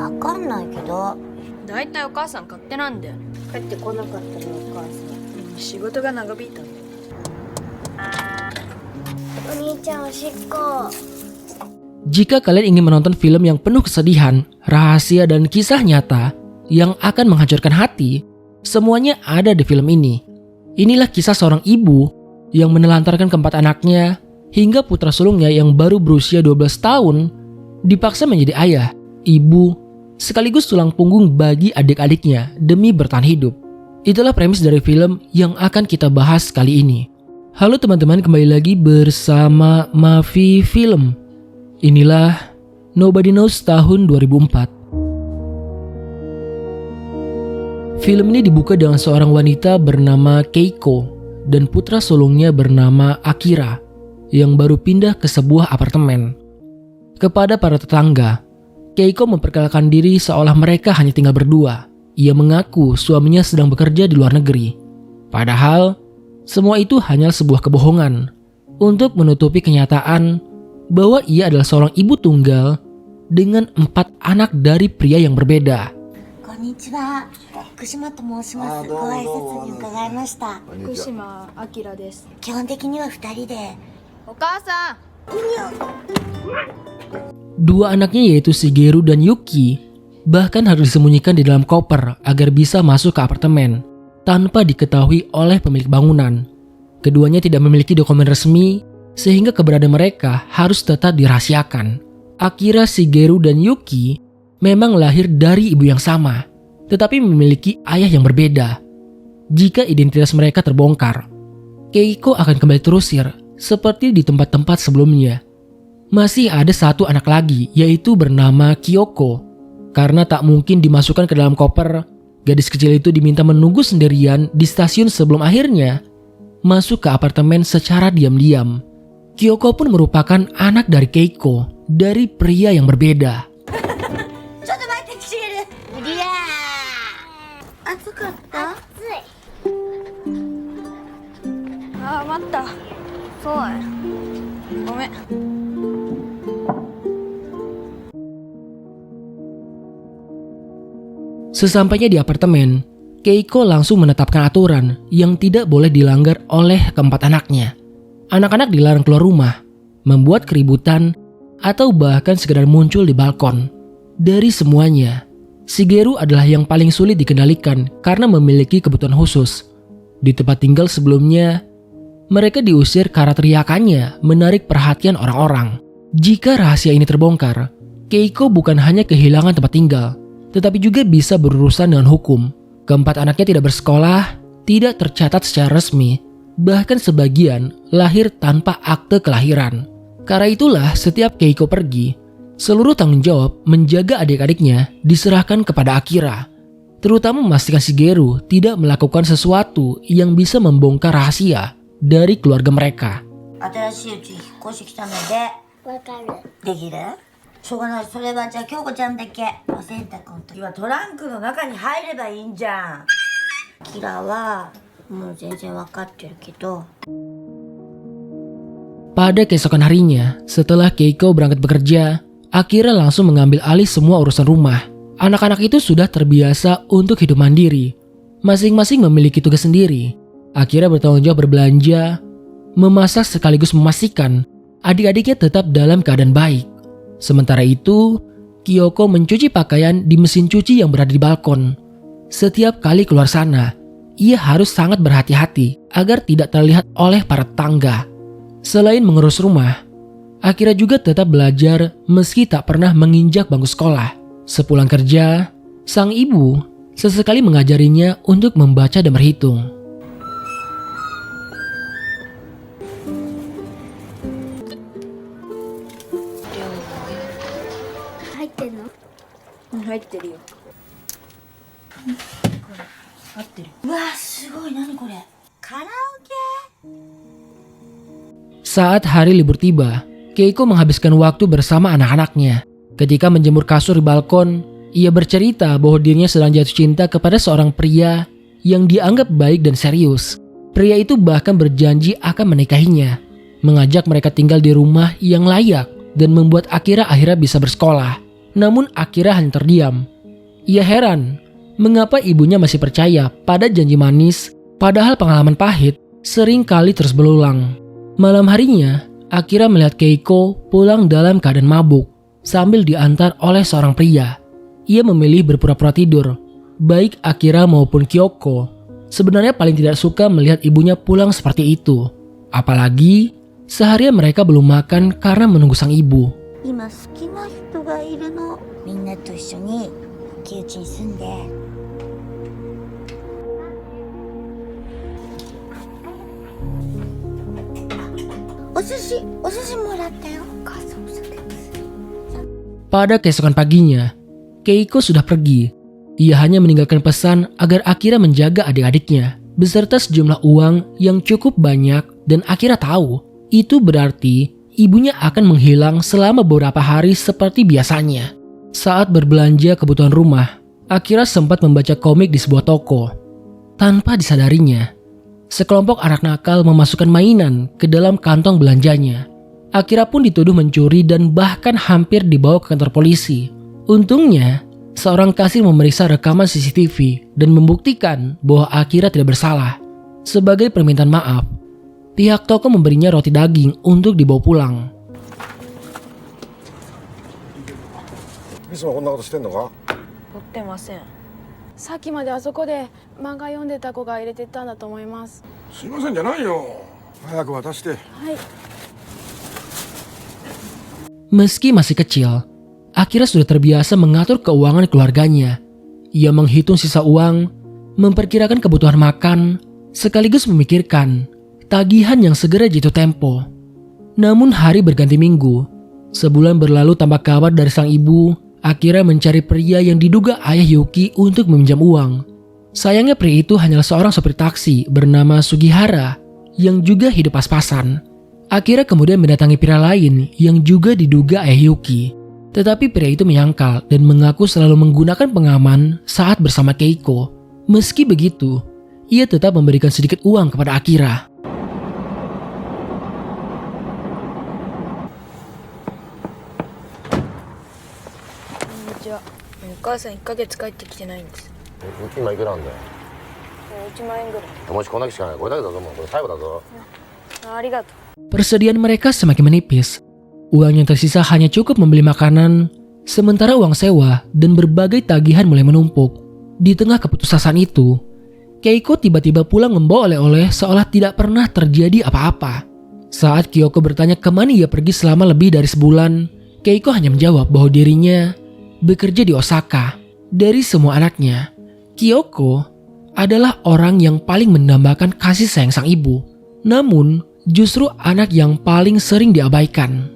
わかんないけど。だいたいお母さん勝手なんだよね。帰ってこなかったのお母さん。仕事が長引いたんだよ。お兄ちゃんおしっこ。 Jika kalian ingin menonton film yang penuh kesedihan, rahasia, dan kisah nyata yang akan menghancurkan hati, semuanya ada di film ini. Inilah kisah seorang ibu yang menelantarkan keempat anaknya hingga putra sulungnya yang baru berusia 12 tahun dipaksa menjadi ayah, ibu, sekaligus tulang punggung bagi adik-adiknya demi bertahan hidup. Itulah premis dari film yang akan kita bahas kali ini. Halo teman-teman, kembali lagi bersama Mavi Film. Inilah Nobody Knows tahun 2004. Film ini dibuka dengan seorang wanita bernama Keiko dan putra sulungnya bernama Akira yang baru pindah ke sebuah apartemen. Kepada para tetangga, Keiko memperkenalkan diri seolah mereka hanya tinggal berdua. Ia mengaku suaminya sedang bekerja di luar negeri. Padahal, semua itu hanya sebuah kebohongan untuk menutupi kenyataan bahwa ia adalah seorang ibu tunggal dengan 4 anak dari pria yang berbeda. Konnichiwa, Fukushima と申します。ご挨拶に伺いました。福島明です。基本的には2人で。お母さん。Dua anaknya yaitu Shigeru dan Yuki bahkan harus disembunyikan di dalam koper agar bisa masuk ke apartemen tanpa diketahui oleh pemilik bangunan. Keduanya tidak memiliki dokumen resmi sehingga keberadaan mereka harus tetap dirahasiakan. Akira, Shigeru, dan Yuki memang lahir dari ibu yang sama, tetapi memiliki ayah yang berbeda. Jika identitas mereka terbongkar, Keiko akan kembali terusir seperti di tempat-tempat sebelumnya. Masih ada satu anak lagi, yaitu bernama Kyoko. Karena tak mungkin dimasukkan ke dalam koper, gadis kecil itu diminta menunggu sendirian di stasiun sebelum akhirnya masuk ke apartemen secara diam-diam. Kyoko pun merupakan anak dari Keiko, dari pria yang berbeda. Sesampainya di apartemen, Keiko langsung menetapkan aturan yang tidak boleh dilanggar oleh keempat anaknya. Anak-anak dilarang keluar rumah, membuat keributan, atau bahkan sekedar muncul di balkon. Dari semuanya, Shigeru adalah yang paling sulit dikendalikan karena memiliki kebutuhan khusus. Di tempat tinggal sebelumnya, mereka diusir karena teriakannya menarik perhatian orang-orang. Jika rahasia ini terbongkar, Keiko bukan hanya kehilangan tempat tinggal, tetapi juga bisa berurusan dengan hukum. Keempat anaknya tidak bersekolah, tidak tercatat secara resmi, bahkan sebagian lahir tanpa akte kelahiran. Karena itulah setiap Keiko pergi, seluruh tanggung jawab menjaga adik-adiknya diserahkan kepada Akira. Terutama memastikan Shigeru tidak melakukan sesuatu yang bisa membongkar rahasia dari keluarga mereka. 新しいうち引っ越してきたので。わかる。できる？しょうがない。それはじゃあ京子ちゃんだけお洗濯の時はトランクの中に入ればいいんじゃん。キラはもう全然わかってるけど。 Pada keesokan harinya, setelah Keiko berangkat bekerja, Akira langsung mengambil alih semua urusan rumah. Anak-anak itu sudah terbiasa untuk hidup mandiri. Masing-masing memiliki tugas sendiri. Akira bertanggung jawab berbelanja, memasak sekaligus memastikan adik-adiknya tetap dalam keadaan baik. Sementara itu, Kyoko mencuci pakaian di mesin cuci yang berada di balkon. Setiap kali keluar sana, ia harus sangat berhati-hati agar tidak terlihat oleh para tetangga. Selain mengurus rumah, Akira juga tetap belajar meski tak pernah menginjak bangku sekolah. Sepulang kerja, sang ibu sesekali mengajarinya untuk membaca dan berhitung. Saat hari libur tiba, Keiko menghabiskan waktu bersama anak-anaknya. Ketika menjemur kasur di balkon, ia bercerita bahwa dirinya sedang jatuh cinta kepada seorang pria yang dianggap baik dan serius. Pria itu bahkan berjanji akan menikahinya, mengajak mereka tinggal di rumah yang layak, dan membuat Akira akhirnya bisa bersekolah. Namun Akira hanya terdiam. Ia heran, mengapa ibunya masih percaya pada janji manis, padahal pengalaman pahit sering kali terus berulang. Malam harinya, Akira melihat Keiko pulang dalam keadaan mabuk, sambil diantar oleh seorang pria. Ia memilih berpura-pura tidur. Baik Akira maupun Kyoko sebenarnya paling tidak suka melihat ibunya pulang seperti itu. Apalagi seharian mereka belum makan karena menunggu sang ibu. 今好きな人がいるの。みんなと一緒に木内に住んで。お寿司もらったよ。お母さんお寿司。 Pada keesokan paginya, Keiko sudah pergi. Ia hanya meninggalkan pesan agar Akira menjaga adik-adiknya, beserta sejumlah uang yang cukup banyak, dan Akira tahu itu berarti ibunya akan menghilang selama beberapa hari seperti biasanya. Saat berbelanja kebutuhan rumah, Akira sempat membaca komik di sebuah toko. Tanpa disadarinya, sekelompok anak nakal memasukkan mainan ke dalam kantong belanjanya. Akira pun dituduh mencuri dan bahkan hampir dibawa ke kantor polisi. Untungnya, seorang kasir memeriksa rekaman CCTV dan membuktikan bahwa Akira tidak bersalah. Sebagai permintaan maaf, pihak toko memberinya roti daging untuk dibawa pulang. いつもこんなことしてんのか？撮ってません。さっきまであそこで漫画読んでた子が入れてったんだと思います。すいませんじゃないよ。早く渡して。はい。 Meski masih kecil, Akira sudah terbiasa mengatur keuangan keluarganya. Ia menghitung sisa uang, memperkirakan kebutuhan makan, sekaligus memikirkan tagihan yang segera jatuh tempo. Namun hari berganti minggu. Sebulan berlalu tanpa kabar dari sang ibu. Akira mencari pria yang diduga ayah Yuki untuk meminjam uang. Sayangnya pria itu hanyalah seorang sopir taksi bernama Sugihara yang juga hidup pas-pasan. Akira kemudian mendatangi pria lain yang juga diduga ayah Yuki. Tetapi pria itu menyangkal dan mengaku selalu menggunakan pengaman saat bersama Keiko. Meski begitu, ia tetap memberikan sedikit uang kepada Akira. お母さん1ヶ月帰ってきてないんです。今いくらなんだよ。 1万円ぐらい。もしこんだけしかない。これだけだぞもうこれ最後だぞ。ありがとう。 Persediaan mereka semakin menipis. Uang yang tersisa hanya cukup membeli makanan, sementara uang sewa dan berbagai tagihan mulai menumpuk. Di tengah keputusasaan itu, Keiko tiba-tiba pulang membawa oleh-oleh seolah tidak pernah terjadi apa-apa. Saat Kyoko bertanya kemana ia pergi selama lebih dari sebulan, Keiko hanya menjawab bahwa dirinya bekerja di Osaka. Dari semua anaknya, Kyoko adalah orang yang paling mendambakan kasih sayang sang ibu. Namun, justru anak yang paling sering diabaikan.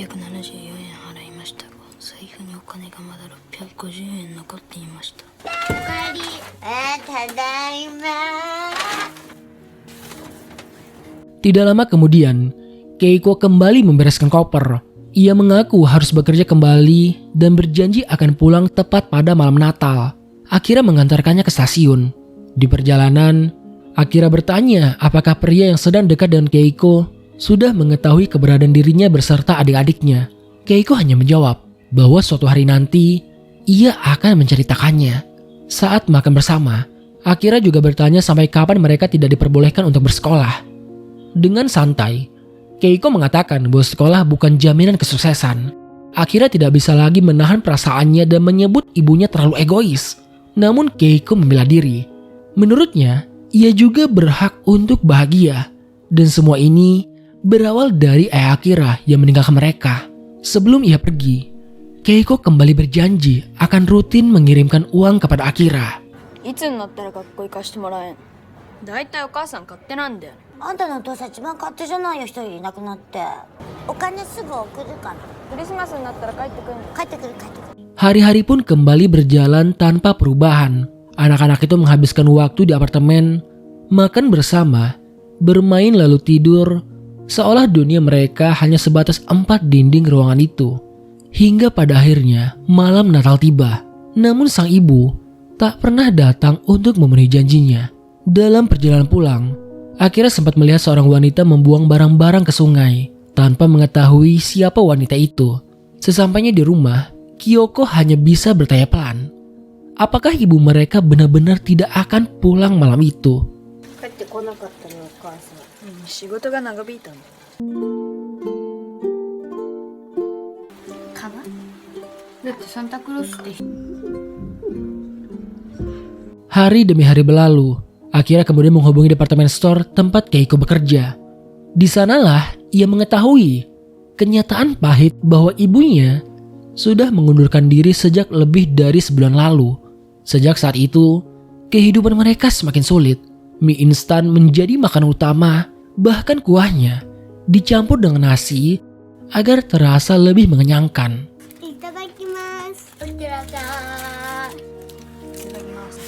674円払いましたが、財布にお金がまだ650円残っていました。おかえり。ただいま。 Tidak lama kemudian, Keiko kembali membereskan koper. Ia mengaku harus bekerja kembali dan berjanji akan pulang tepat pada malam Natal. Akira mengantarkannya ke stasiun. Di perjalanan, Akira bertanya apakah pria yang sedang dekat dengan Keiko sudah mengetahui keberadaan dirinya beserta adik-adiknya. Keiko hanya menjawab bahwa suatu hari nanti ia akan menceritakannya. Saat makan bersama, Akira juga bertanya sampai kapan mereka tidak diperbolehkan untuk bersekolah. Dengan santai, Keiko mengatakan bahwa sekolah bukan jaminan kesuksesan. Akira tidak bisa lagi menahan perasaannya dan menyebut ibunya terlalu egois. Namun Keiko membela diri. Menurutnya, ia juga berhak untuk bahagia. Dan semua ini berawal dari ayah Akira yang meninggalkan mereka. Sebelum ia pergi, Keiko kembali berjanji akan rutin mengirimkan uang kepada Akira. いつになったら学校行かしてもらえん？だいたいお母さん勝手なんだよ。あんたのお父さん一番勝手じゃないよ、一人いなくなって。お金すぐ送るから。クリスマスになったら帰ってくるの。帰ってくる帰ってくる。 Hari-hari pun kembali berjalan tanpa perubahan. Anak-anak itu menghabiskan waktu di apartemen, makan bersama, bermain lalu tidur, seolah dunia mereka hanya sebatas 4 dinding ruangan itu. Hingga pada akhirnya malam Natal tiba. Namun sang ibu tak pernah datang untuk memenuhi janjinya. Dalam perjalanan pulang, Akira sempat melihat seorang wanita membuang barang-barang ke sungai tanpa mengetahui siapa wanita itu. Sesampainya di rumah, Kyoko hanya bisa bertanya pelan. Apakah ibu mereka benar-benar tidak akan pulang malam itu? 帰ってこなかったのお母さん、仕事が長引いたのかな。だってサンタクロースって Hari demi hari berlalu. Akira kemudian menghubungi departemen store tempat Keiko bekerja. Di sanalah ia mengetahui kenyataan pahit bahwa ibunya sudah mengundurkan diri sejak lebih dari sebulan lalu. Sejak saat itu, kehidupan mereka semakin sulit. Mie instan menjadi makanan utama, bahkan kuahnya dicampur dengan nasi agar terasa lebih mengenyangkan. いただきます。いってらっしゃい。いただきます。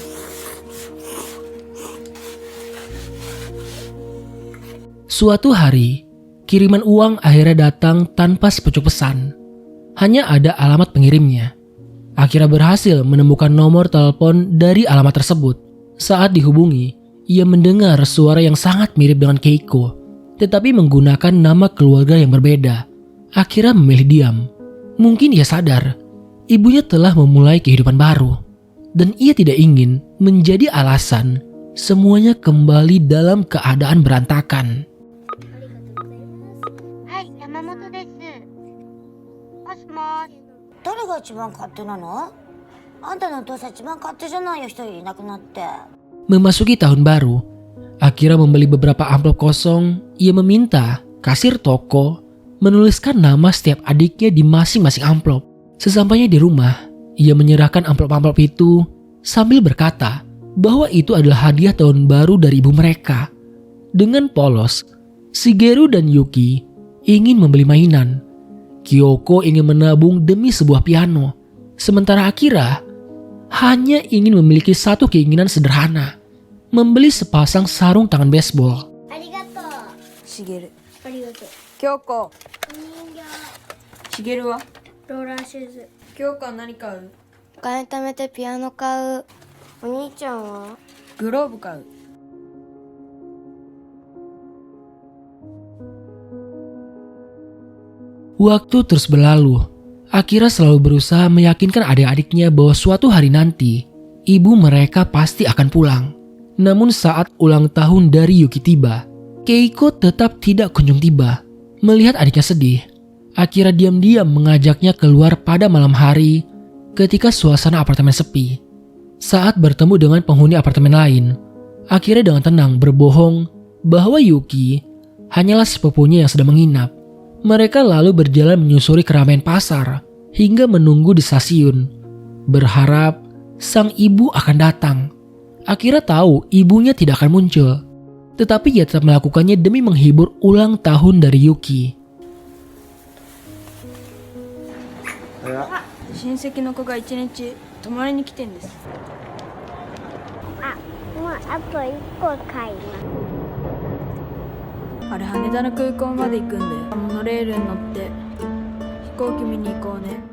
Suatu hari, kiriman uang akhirnya datang tanpa sepucuk pesan. Hanya ada alamat pengirimnya. Akira berhasil menemukan nomor telepon dari alamat tersebut. Saat dihubungi, ia mendengar suara yang sangat mirip dengan Keiko, tetapi menggunakan nama keluarga yang berbeda. Akira memilih diam. Mungkin ia sadar, ibunya telah memulai kehidupan baru. Dan ia tidak ingin menjadi alasan semuanya kembali dalam keadaan berantakan. はい、山本です。もしもし。誰が一番勝手なの？あんたのお父さん一番勝手じゃないよ、一人いなくなって。 Memasuki tahun baru, Akira membeli beberapa amplop kosong. Ia meminta kasir toko menuliskan nama setiap adiknya di masing-masing amplop. Sesampainya di rumah, ia menyerahkan amplop-amplop itu sambil berkata bahwa itu adalah hadiah tahun baru dari ibu mereka. Dengan polos, Shigeru dan Yuki ingin membeli mainan. Kyoko ingin menabung demi sebuah piano. Sementara Akira hanya ingin memiliki satu keinginan sederhana, membeli sepasang sarung tangan baseball. ありがとう。しげるありがとう。京子お人形。しげるはローラーシューズ。京子は何買う？お金貯めてピアノ買う。お兄ちゃんは？グローブ買う。 Waktu terus berlalu. Akira selalu berusaha meyakinkan adik-adiknya bahwa suatu hari nanti, ibu mereka pasti akan pulang. Namun saat ulang tahun dari Yuki tiba, Keiko tetap tidak kunjung tiba. Melihat adiknya sedih, Akira diam-diam mengajaknya keluar pada malam hari ketika suasana apartemen sepi. Saat bertemu dengan penghuni apartemen lain, Akira dengan tenang berbohong bahwa Yuki hanyalah sepupunya yang sedang menginap. Mereka lalu berjalan menyusuri keramaian pasar hingga menunggu di stasiun, berharap sang ibu akan datang. Akira tahu ibunya tidak akan muncul, tetapi ia tetap melakukannya demi menghibur ulang tahun dari Yuki. 親戚の子が一日泊まりに来てんです。もうあと1個買います。あれ羽田の空港まで行くんで、モノレールに乗って飛行機見に行こうね。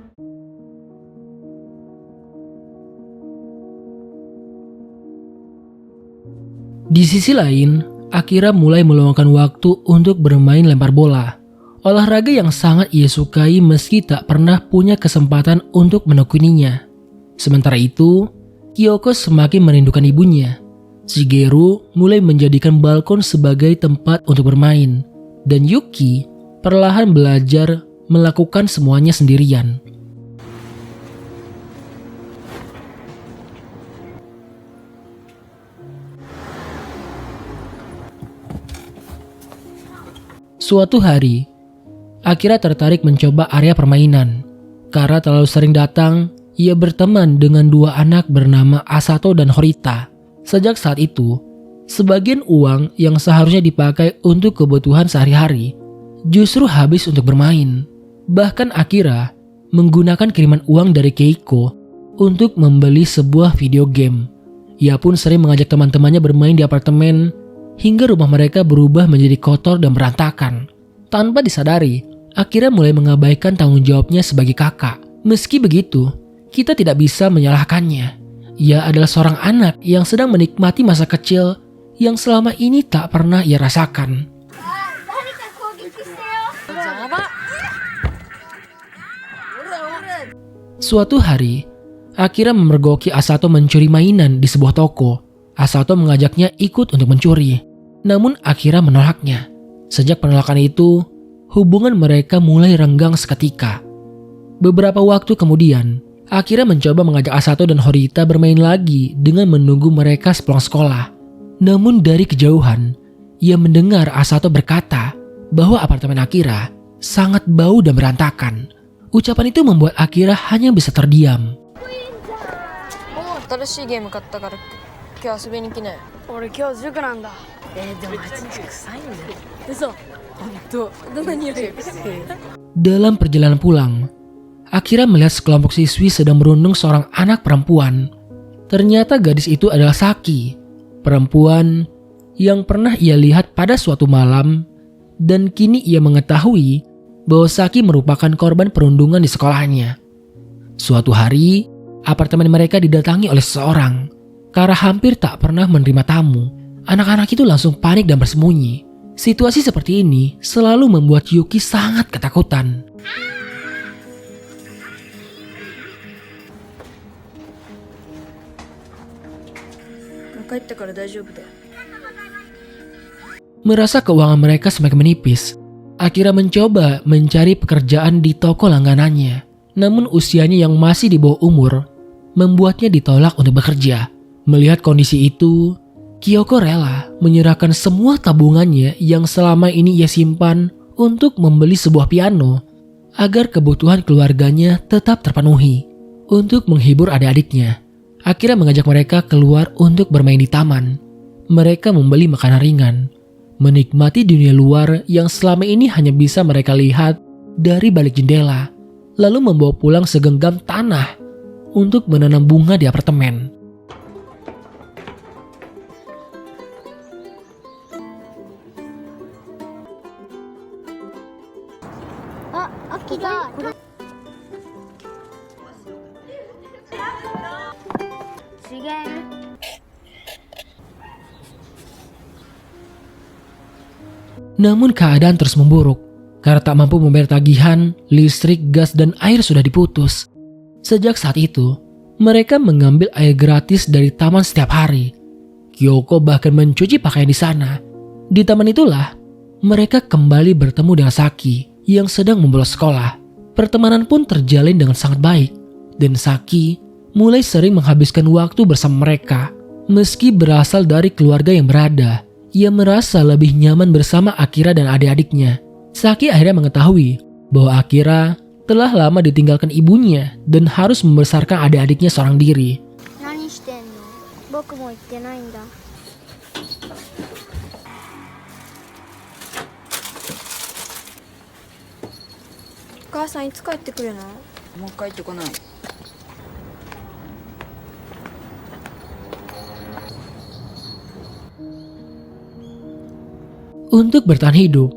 Di sisi lain, Akira mulai meluangkan waktu untuk bermain lempar bola. Olahraga yang sangat ia sukai meski tak pernah punya kesempatan untuk menekuninya. Sementara itu, Kyoko semakin merindukan ibunya. Shigeru mulai menjadikan balkon sebagai tempat untuk bermain. Dan Yuki perlahan belajar melakukan semuanya sendirian. Suatu hari, Akira tertarik mencoba area permainan. Karena terlalu sering datang, ia berteman dengan dua anak bernama Asato dan Horita. Sejak saat itu, sebagian uang yang seharusnya dipakai untuk kebutuhan sehari-hari justru habis untuk bermain. Bahkan Akira menggunakan kiriman uang dari Keiko untuk membeli sebuah video game. Ia pun sering mengajak teman-temannya bermain di apartemen hingga rumah mereka berubah menjadi kotor dan berantakan. Tanpa disadari, Akira mulai mengabaikan tanggung jawabnya sebagai kakak. Meski begitu, kita tidak bisa menyalahkannya. Ia adalah seorang anak yang sedang menikmati masa kecil yang selama ini tak pernah ia rasakan. Suatu hari, Akira memergoki Asato mencuri mainan di sebuah toko. Asato mengajaknya ikut untuk mencuri. Namun Akira menolaknya. Sejak penolakan itu, hubungan mereka mulai renggang seketika. Beberapa waktu kemudian, Akira mencoba mengajak Asato dan Horita bermain lagi dengan menunggu mereka sepulang sekolah. Namun dari kejauhan, ia mendengar Asato berkata bahwa apartemen Akira sangat bau dan berantakan. Ucapan itu membuat Akira hanya bisa terdiam. 新しいゲーム買ったから今日遊びに来ない。俺今日塾なんだ。でもあっち臭いんだよ。嘘。本当。どんな匂いがしてる。 Dalam perjalanan pulang, Akira melihat sekelompok siswi sedang merundung seorang anak perempuan. Ternyata gadis itu adalah Saki, perempuan yang pernah ia lihat pada suatu malam, dan kini ia mengetahui bahwa Saki merupakan korban perundungan di sekolahnya. Suatu hari, apartemen mereka didatangi oleh seseorang. Karena hampir tak pernah menerima tamu, anak-anak itu langsung panik dan bersembunyi. Situasi seperti ini selalu membuat Yuki sangat ketakutan. Merasa keuangan mereka semakin menipis, Akira mencoba mencari pekerjaan di toko langganannya. Namun usianya yang masih di bawah umur membuatnya ditolak untuk bekerja. Melihat kondisi itu, Kyoko rela menyerahkan semua tabungannya yang selama ini ia simpan untuk membeli sebuah piano agar kebutuhan keluarganya tetap terpenuhi. Untuk menghibur adik-adiknya, Akira mengajak mereka keluar untuk bermain di taman. Mereka membeli makanan ringan, menikmati dunia luar yang selama ini hanya bisa mereka lihat dari balik jendela, lalu membawa pulang segenggam tanah untuk menanam bunga di apartemen. Namun keadaan terus memburuk. Karena tak mampu membayar tagihan, listrik, gas, dan air sudah diputus. Sejak saat itu, mereka mengambil air gratis dari taman setiap hari. Kyoko bahkan mencuci pakaian di sana. Di taman itulah, mereka kembali bertemu dengan Saki yang sedang membolos sekolah. Pertemanan pun terjalin dengan sangat baik. Dan Saki mulai sering menghabiskan waktu bersama mereka. Meski berasal dari keluarga yang berada, ia merasa lebih nyaman bersama Akira dan adik-adiknya. Saki akhirnya mengetahui bahwa Akira telah lama ditinggalkan ibunya dan harus membesarkan adik-adiknya seorang diri. Untuk bertahan hidup,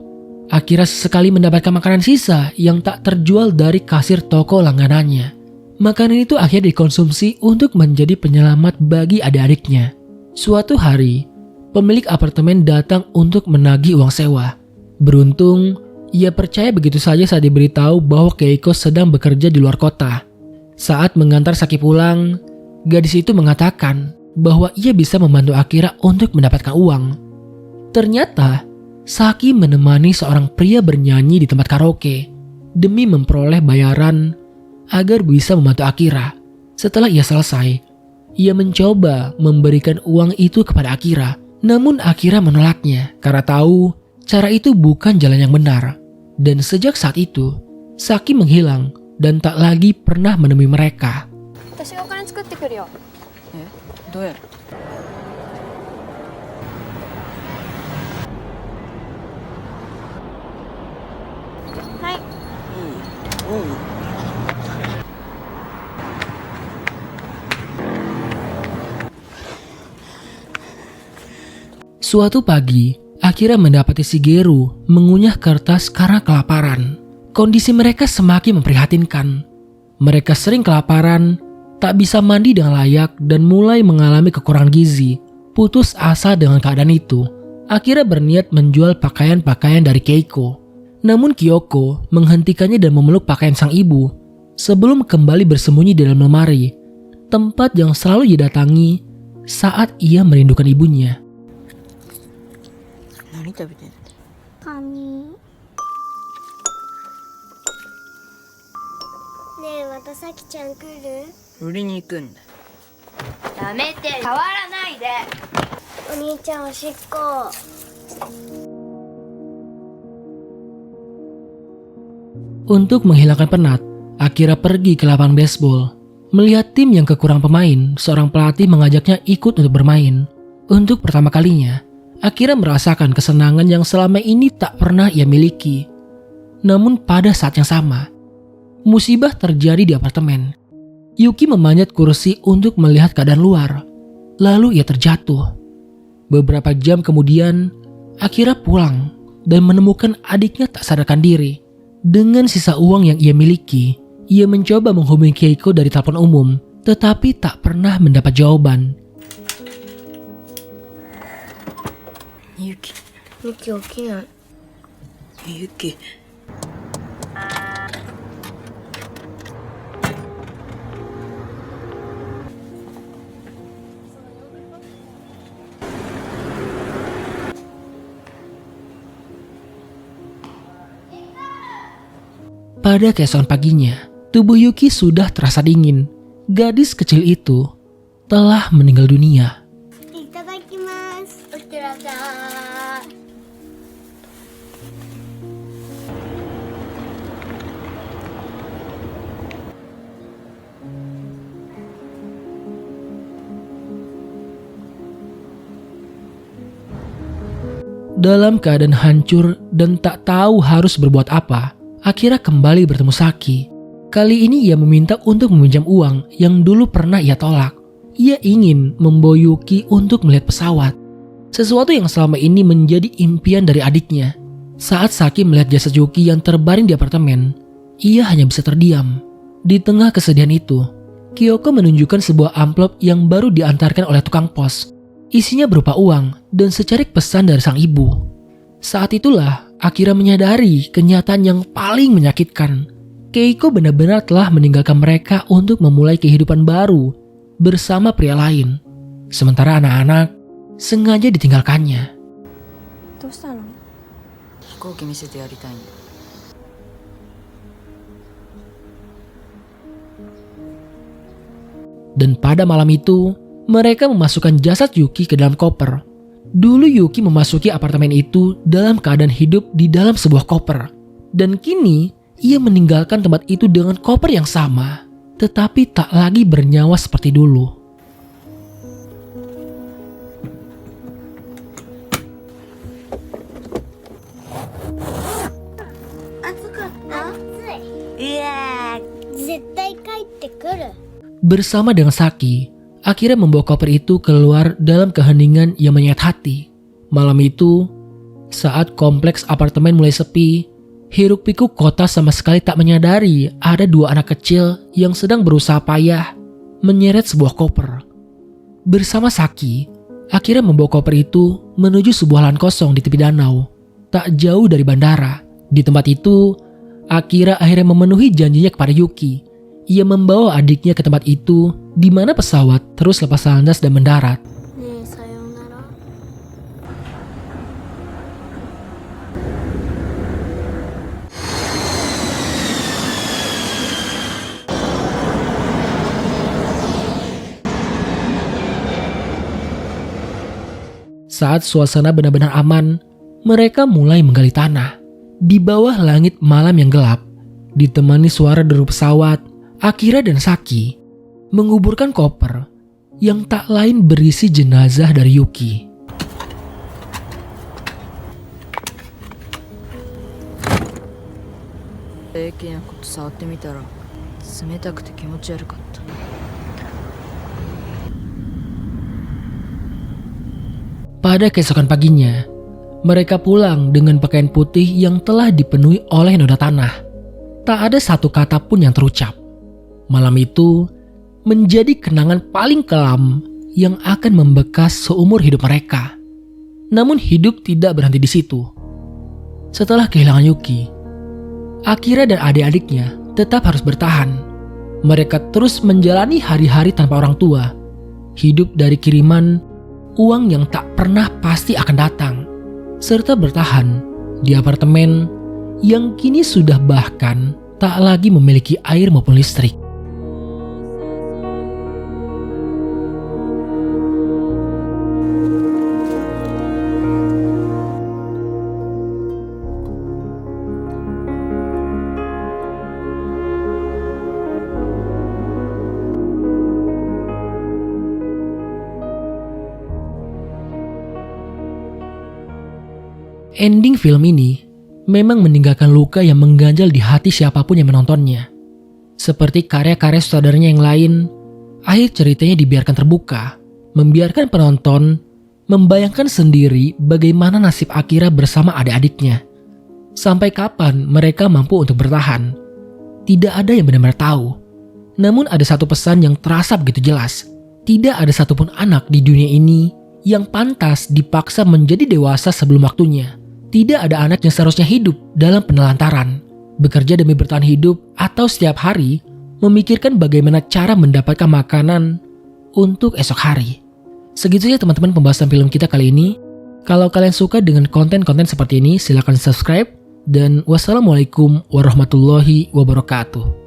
Akira sesekali mendapatkan makanan sisa yang tak terjual dari kasir toko langganannya. Makanan itu akhirnya dikonsumsi untuk menjadi penyelamat bagi adik-adiknya. Suatu hari, pemilik apartemen datang untuk menagih uang sewa. Beruntung, ia percaya begitu saja saat diberitahu bahwa Keiko sedang bekerja di luar kota. Saat mengantar Saki pulang, gadis itu mengatakan bahwa ia bisa membantu Akira untuk mendapatkan uang. Ternyata, Saki menemani seorang pria bernyanyi di tempat karaoke demi memperoleh bayaran agar bisa membantu Akira. Setelah ia selesai, ia mencoba memberikan uang itu kepada Akira. Namun Akira menolaknya karena tahu cara itu bukan jalan yang benar. Dan sejak saat itu, Saki menghilang dan tak lagi pernah menemui mereka. Suatu pagi, Akira mendapati Shigeru mengunyah kertas karena kelaparan. Kondisi mereka semakin memprihatinkan. Mereka sering kelaparan, tak bisa mandi dengan layak, dan mulai mengalami kekurangan gizi. Putus asa dengan keadaan itu, Akira berniat menjual pakaian-pakaian dari Keiko. Namun Kyoko menghentikannya dan memeluk pakaian sang ibu. sebelum kembali bersembunyi di dalam lemari, tempat yang selalu ia datangi saat ia merindukan ibunya. 何食べてんの？カニ。ねえ、またさきちゃん来る？売りに行くんだ。やめて、触らないで。お兄ちゃんおしっこ。 Untuk menghilangkan penat, Akira pergi ke lapangan baseball. Melihat tim yang kekurangan pemain, seorang pelatih mengajaknya ikut untuk bermain. Untuk pertama kalinya, Akira merasakan kesenangan yang selama ini tak pernah ia miliki. Namun pada saat yang sama, musibah terjadi di apartemen. Yuki memanjat kursi untuk melihat keadaan luar. Lalu ia terjatuh. Beberapa jam kemudian, Akira pulang dan menemukan adiknya tak sadarkan diri. Dengan sisa uang yang ia miliki, ia mencoba menghubungi Keiko dari telepon umum, tetapi tak pernah mendapat jawaban. Yuki. ミキ起きない。Yuki. Pada keesokan paginya, tubuh Yuki sudah terasa dingin. Gadis kecil itu telah meninggal dunia. いただきます。おってらっしゃい。 Dalam keadaan hancur dan tak tahu harus berbuat apa, Akira kembali bertemu Saki. Kali ini ia meminta untuk meminjam uang yang dulu pernah ia tolak. Ia ingin membawa Yuki untuk melihat pesawat. Sesuatu yang selama ini menjadi impian dari adiknya. Saat Saki melihat jasad Yuki yang terbaring di apartemen, ia hanya bisa terdiam. Di tengah kesedihan itu, Kyoko menunjukkan sebuah amplop yang baru diantarkan oleh tukang pos. Isinya berupa uang dan secarik pesan dari sang ibu. Saat itulah Akira menyadari kenyataan yang paling menyakitkan. Keiko benar-benar telah meninggalkan mereka untuk memulai kehidupan baru bersama pria lain. Sementara anak-anak sengaja ditinggalkannya. どうしたの？飛行機見せてやりたいんだ。Dan pada malam itu, mereka memasukkan jasad Yuki ke dalam koper. Dulu Yuki memasuki apartemen itu dalam keadaan hidup di dalam sebuah koper. Dan kini, ia meninggalkan tempat itu dengan koper yang sama, tetapi tak lagi bernyawa seperti dulu. Bersama dengan Saki, Akira membawa koper itu keluar dalam keheningan yang menyayat hati. Malam itu, saat kompleks apartemen mulai sepi, hiruk-pikuk kota sama sekali tak menyadari ada dua anak kecil yang sedang berusaha payah menyeret sebuah koper. Bersama Saki, Akira membawa koper itu menuju sebuah lahan kosong di tepi danau, tak jauh dari bandara. Di tempat itu, Akira akhirnya memenuhi janjinya kepada Yuki. Ia membawa adiknya ke tempat itu, di mana pesawat terus lepas landas dan mendarat. Saat suasana benar-benar aman, mereka mulai menggali tanah. Di bawah langit malam yang gelap, ditemani suara deru pesawat, Akira dan Saki menguburkan koper yang tak lain berisi jenazah dari Yuki. Pada keesokan paginya, mereka pulang dengan pakaian putih yang telah dipenuhi oleh noda tanah. Tak ada satu kata pun yang terucap. Malam itu menjadi kenangan paling kelam yang akan membekas seumur hidup mereka. Namun hidup tidak berhenti di situ. Setelah kehilangan Yuki, Akira dan adik-adiknya tetap harus bertahan. Mereka terus menjalani hari-hari tanpa orang tua, hidup dari kiriman uang yang tak pernah pasti akan datang, serta bertahan di apartemen yang kini sudah bahkan tak lagi memiliki air maupun listrik. Ending film ini memang meninggalkan luka yang mengganjal di hati siapapun yang menontonnya. Seperti karya-karya sutradaranya yang lain, akhir ceritanya dibiarkan terbuka, membiarkan penonton membayangkan sendiri bagaimana nasib Akira bersama adik-adiknya. Sampai kapan mereka mampu untuk bertahan? Tidak ada yang benar-benar tahu. Namun ada satu pesan yang terasa begitu jelas. Tidak ada satupun anak di dunia ini yang pantas dipaksa menjadi dewasa sebelum waktunya. Tidak ada anak yang seharusnya hidup dalam penelantaran, bekerja demi bertahan hidup, atau setiap hari memikirkan bagaimana cara mendapatkan makanan untuk esok hari. Segitu saja teman-teman pembahasan film kita kali ini. Kalau kalian suka dengan konten-konten seperti ini, silakan subscribe. Dan wassalamualaikum warahmatullahi wabarakatuh.